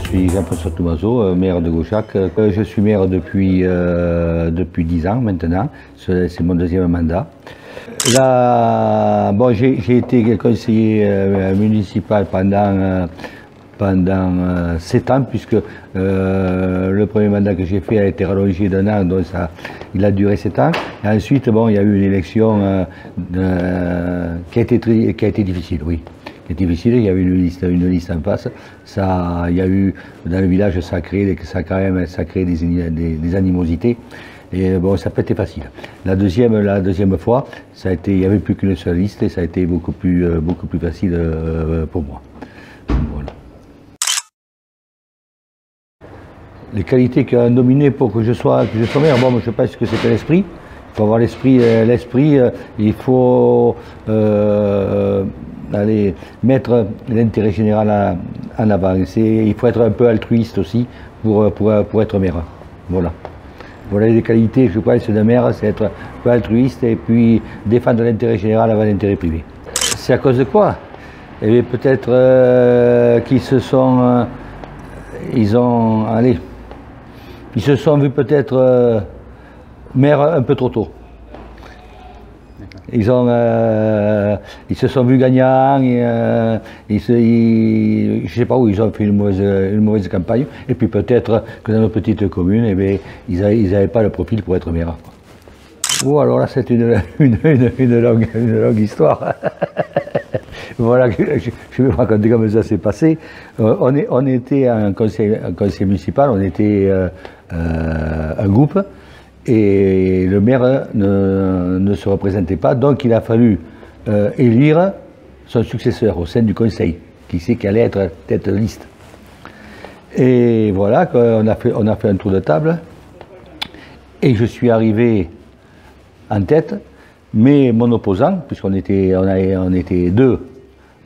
suis Jean-François Toumazeau, maire de Gauchac. Je suis maire depuis 10 ans maintenant, c'est mon deuxième mandat. Là, bon, j'ai été conseiller municipal pendant 7 ans, puisque le premier mandat que j'ai fait a été rallongé d'1 an, donc il a duré 7 ans. Et ensuite, bon, il y a eu une élection qui a été difficile, oui. Difficile, il y avait une liste en face. Il y a eu, dans le village, ça a créé des animosités. Et bon, ça n'a pas été facile. La deuxième fois, il n'y avait plus qu'une seule liste et ça a été beaucoup plus facile pour moi. Voilà. Les qualités qui ont dominé pour que je sois maire, bon, je pense que c'était l'esprit. Il faut avoir l'esprit, il faut aller mettre l'intérêt général en avant. Il faut être un peu altruiste aussi pour être maire. Voilà. Voilà les qualités, je pense, d'un maire, c'est être un peu altruiste et puis défendre l'intérêt général avant l'intérêt privé. C'est à cause de quoi? Eh bien, peut-être qu'ils se sont vus peut-être maire un peu trop tôt. Ils se sont vus gagnants, je ne sais pas où ils ont fait une mauvaise campagne, et puis peut-être que dans nos petites communes, eh bien, ils n'avaient pas le profil pour être maire. Oh, alors là, c'est une longue histoire. Voilà, je vais vous raconter comment ça s'est passé. On était un conseil municipal, on était un groupe. Et le maire ne se représentait pas, donc il a fallu élire son successeur au sein du conseil, qui allait être tête de liste. Et voilà, on a fait un tour de table, et je suis arrivé en tête, mais mon opposant, puisqu'on était deux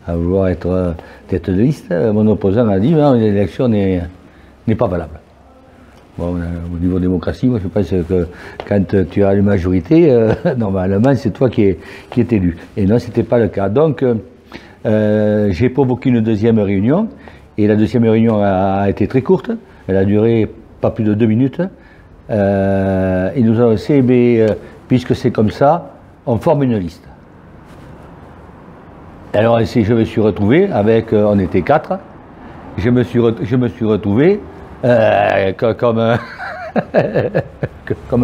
à vouloir être tête de liste, mon opposant a dit non, l'élection n'est pas valable. Bon, au niveau démocratie, moi je pense que quand tu as une majorité, normalement c'est toi qui est élu. Et non, ce n'était pas le cas. Donc j'ai provoqué une deuxième réunion, et la deuxième réunion a été très courte, elle a duré pas plus de 2 minutes. Et nous avons dit, puisque c'est comme ça, on forme une liste. Alors je me suis retrouvé avec, on était 4, je me suis retrouvé comme un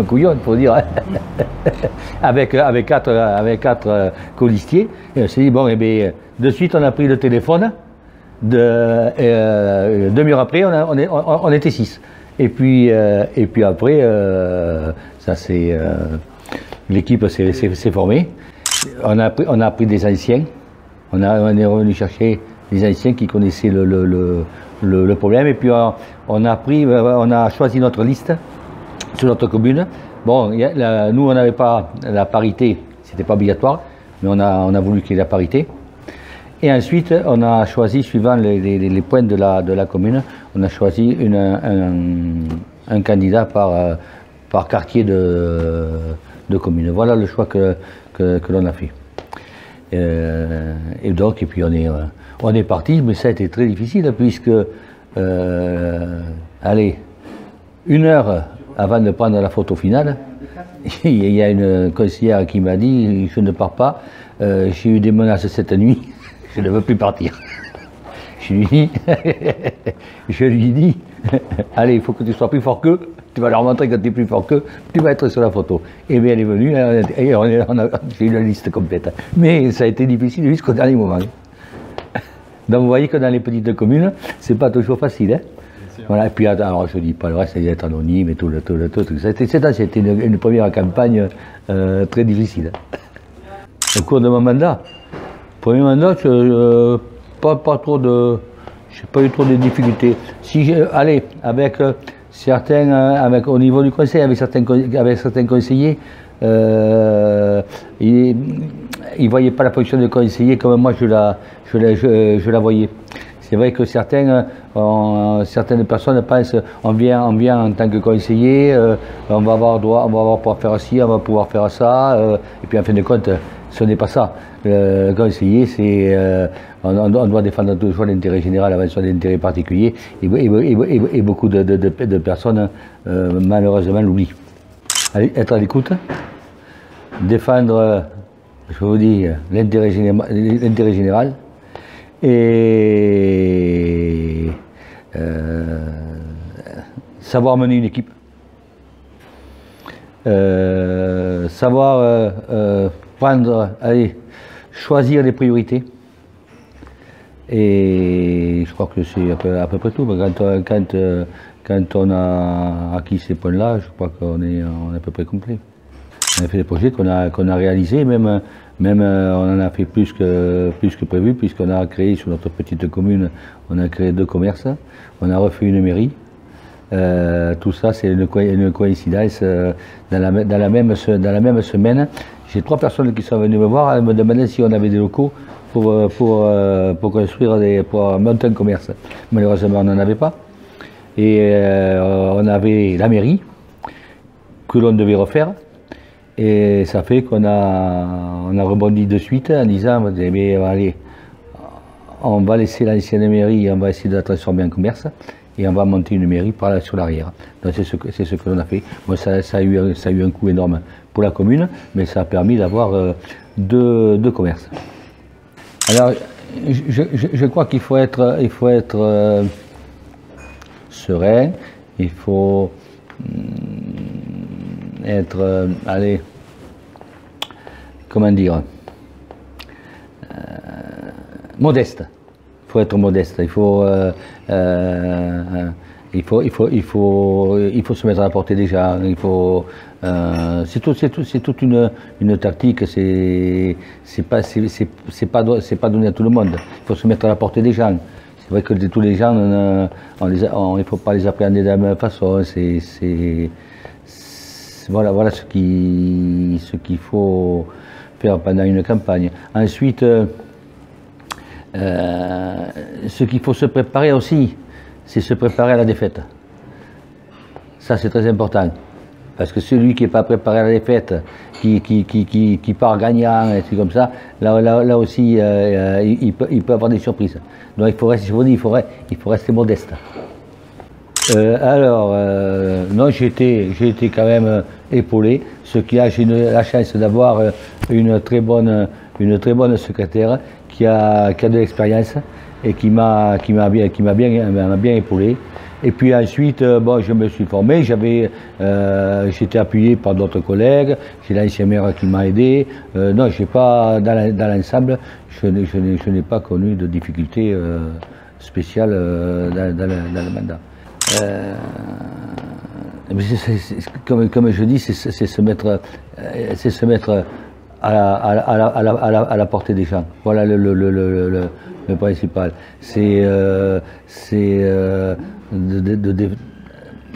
couillon, pour dire, avec quatre colistiers. Et on s'est dit, bon, eh bien, de suite, on a pris le téléphone. 2 heures après, on était 6. Et puis après, l'équipe s'est formée. On a pris des anciens. On est revenu chercher des anciens qui connaissaient le problème, et puis on a choisi notre liste sur notre commune. Bon, nous on n'avait pas la parité, c'était pas obligatoire, mais on a voulu qu'il y ait la parité. Et ensuite on a choisi, suivant les points de la commune, on a choisi un candidat par quartier de commune. Voilà le choix que l'on a fait. Et donc, et puis on est parti, mais ça a été très difficile, puisque, allez, 1 heure avant de prendre la photo finale, il y a une conseillère qui m'a dit, je ne pars pas, j'ai eu des menaces cette nuit, je ne veux plus partir. Je lui dis, allez, il faut que tu sois plus fort qu'eux, tu vas leur montrer que tu es plus fort qu'eux, tu vas être sur la photo. Et bien elle est venue, et j'ai eu la liste complète. Mais ça a été difficile jusqu'au dernier moment. Donc vous voyez que dans les petites communes, c'est pas toujours facile. Hein. Voilà, et puis alors je dis pas le reste, c'est d'être anonyme et tout. C'était une première campagne très difficile. Au cours de mon mandat, premier mandat, pas trop de, j'ai pas eu trop de difficultés. Si allez, avec certains, au niveau du conseil, avec certains conseillers, ils ne voyaient pas la fonction de conseiller comme moi je la voyais. C'est vrai que certaines personnes pensent, on vient en tant que conseiller, on va pouvoir faire ci, on va pouvoir faire ça, et puis en fin de compte, Ce n'est pas ça. Le conseiller, on doit défendre toujours l'intérêt général avant l'intérêt particulier, et beaucoup de personnes, malheureusement, l'oublient. Être à l'écoute, défendre, je vous dis, l'intérêt général, et savoir mener une équipe, savoir choisir les priorités, et je crois que c'est à peu près tout. Quand on a acquis ces points-là, je crois qu'on est à peu près complet. On a fait des projets qu'on a réalisés, même on en a fait plus que prévu, puisqu'on a créé sur notre petite commune, on a créé 2 commerces, on a refait une mairie. Tout ça, c'est une coïncidence. Dans la même semaine, j'ai 3 personnes qui sont venues me voir et me demander si on avait des locaux pour construire, pour monter un commerce. Malheureusement, on n'en avait pas. Et on avait la mairie que l'on devait refaire. Et ça fait qu'on a rebondi de suite en disant, mais allez, on va laisser l'ancienne mairie, on va essayer de la transformer en commerce, et on va monter une mairie sur l'arrière. Donc c'est ce que l'on a fait. Bon, ça a eu un coût énorme pour la commune, mais ça a permis d'avoir 2 commerces. Alors, je crois qu'il faut être serein, il faut être, allez, comment dire, modeste. Il faut être modeste. Il faut se mettre à la portée des gens. C'est toute une tactique. C'est pas donné à tout le monde. Il faut se mettre à la portée des gens. C'est vrai que tous les gens, il ne faut pas les appréhender de la même façon. Voilà ce qu'il faut faire pendant une campagne. Ensuite, ce qu'il faut se préparer aussi, c'est se préparer à la défaite. Ça, c'est très important. Parce que celui qui n'est pas préparé à la défaite, qui part gagnant, et tout comme ça, là aussi, il peut avoir des surprises. Donc il faut rester modeste. Non, j'ai été quand même épaulé. J'ai la chance d'avoir une très bonne secrétaire qui a de l'expérience et qui m'a bien épaulé. Et puis ensuite, je me suis formé, j'étais appuyé par d'autres collègues, j'ai l'ancien maire qui m'a aidé. Non, j'ai pas, dans l'ensemble, je n'ai pas connu de difficultés spéciales dans le mandat. Comme je dis, c'est se mettre à la portée des gens. Voilà le principal.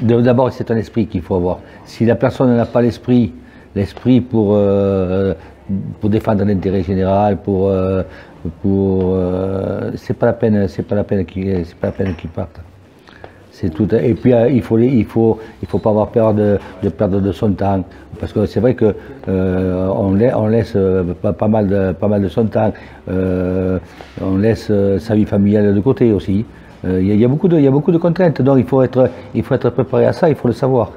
D'abord, c'est un esprit qu'il faut avoir. Si la personne n'a pas l'esprit pour défendre l'intérêt général, c'est pas la peine qu'il parte. C'est tout. Et puis il faut pas avoir peur de perdre de son temps, parce que c'est vrai que on laisse pas mal de son temps, on laisse sa vie familiale de côté aussi. Il y a beaucoup de contraintes, donc il faut être préparé à ça, il faut le savoir.